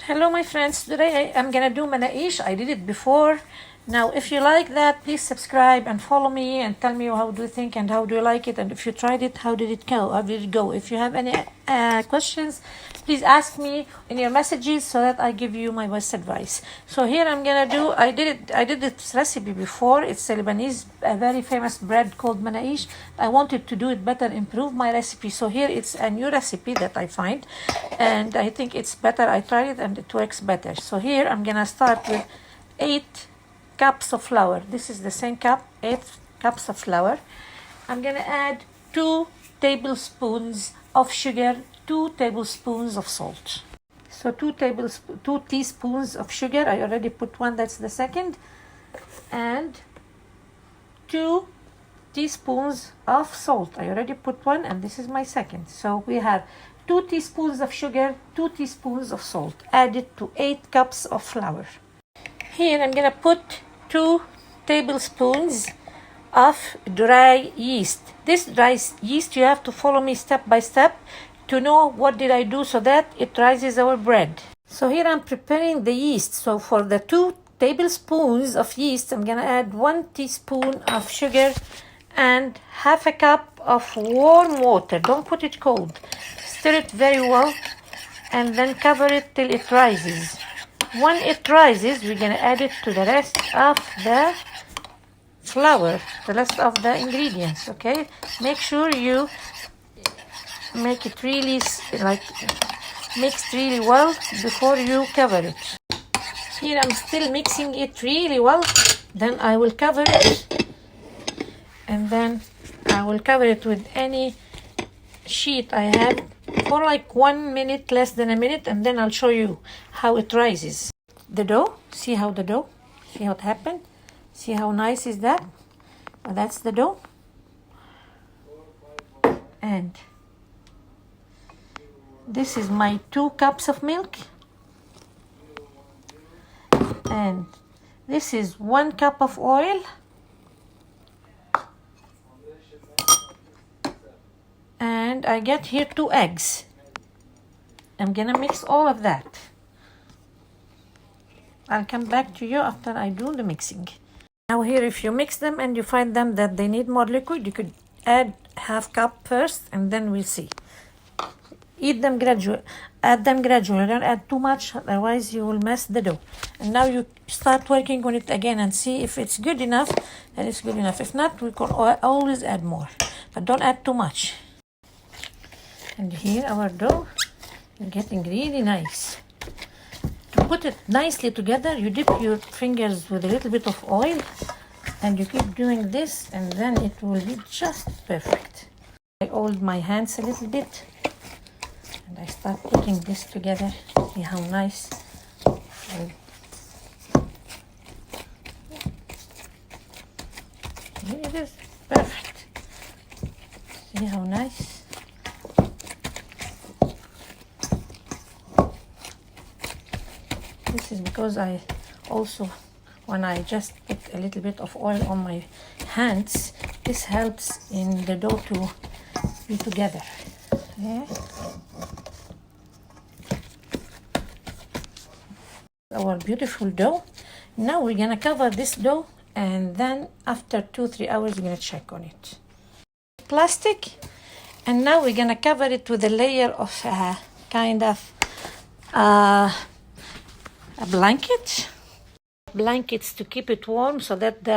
Hello my friends, today I'm gonna do مناقيش. I did it before. Now if you like that, please subscribe and follow me and tell me how do you think and how do you like it, and if you tried it, how did it go? How did it go? If you have any questions, please ask me in your messages so that I give you my best advice. So here I'm gonna do, I did this recipe before. It's a Lebanese, a very famous bread called مناقيش. I wanted to do it better, improve my recipe. So here it's a new recipe that I find, and I think it's better. I tried it and it works better. So here I'm gonna start with 8 cups of flour. This is the same cup, 8 cups of flour. I'm gonna add 2 tablespoons of sugar, 2 tablespoons of salt. So 2 teaspoons of sugar. I already put one, that's the second, and 2 teaspoons of salt. I already put one, and this is my second. So we have 2 teaspoons of sugar, 2 teaspoons of salt added to 8 cups of flour. Here I'm gonna put 2 tablespoons of dry yeast. This dry yeast, you have to follow me step by step to know what did I do so that it rises our bread. So here I'm preparing the yeast. So for the 2 tablespoons of yeast, I'm gonna add 1 teaspoon of sugar and half a cup of warm water. Don't put it cold. Stir it very well and then cover it till it rises. When it rises, we're gonna add it to the rest of the flour, the rest of the ingredients. Okay, make sure you make it really mixed really well before you cover it. Here I'm still mixing it really well. Then I will cover it, and then I will cover it with any sheet I have for like 1 minute, less than a minute, and then I'll show you how it rises. The dough, see how it happened? See how nice is that? Well, that's the dough. And this is my 2 cups of milk. And this is 1 cup of oil. And I get here 2 eggs. I'm gonna mix all of that. I'll come back to you after I do the mixing. Now here, if you mix them and you find them that they need more liquid, you could add half cup first, and then we'll see. Add them gradually. Don't add too much, otherwise you will mess the dough. And now you start working on it again and see if it's good enough, then it's good enough. If not, we can always add more, but don't add too much. And here our dough is getting really nice. To put it nicely together, you dip your fingers with a little bit of oil, and you keep doing this, and then it will be just perfect. I oiled my hands a little bit, and I start putting this together. See how nice. It is perfect. See how nice. This is because I also, when I just put a little bit of oil on my hands, this helps in the dough to be together. Yeah. Our beautiful dough. Now we're gonna cover this dough, and then after 2-3 hours we're gonna check on it. Plastic, and now we're gonna cover it with a layer of kind of a blankets to keep it warm so that the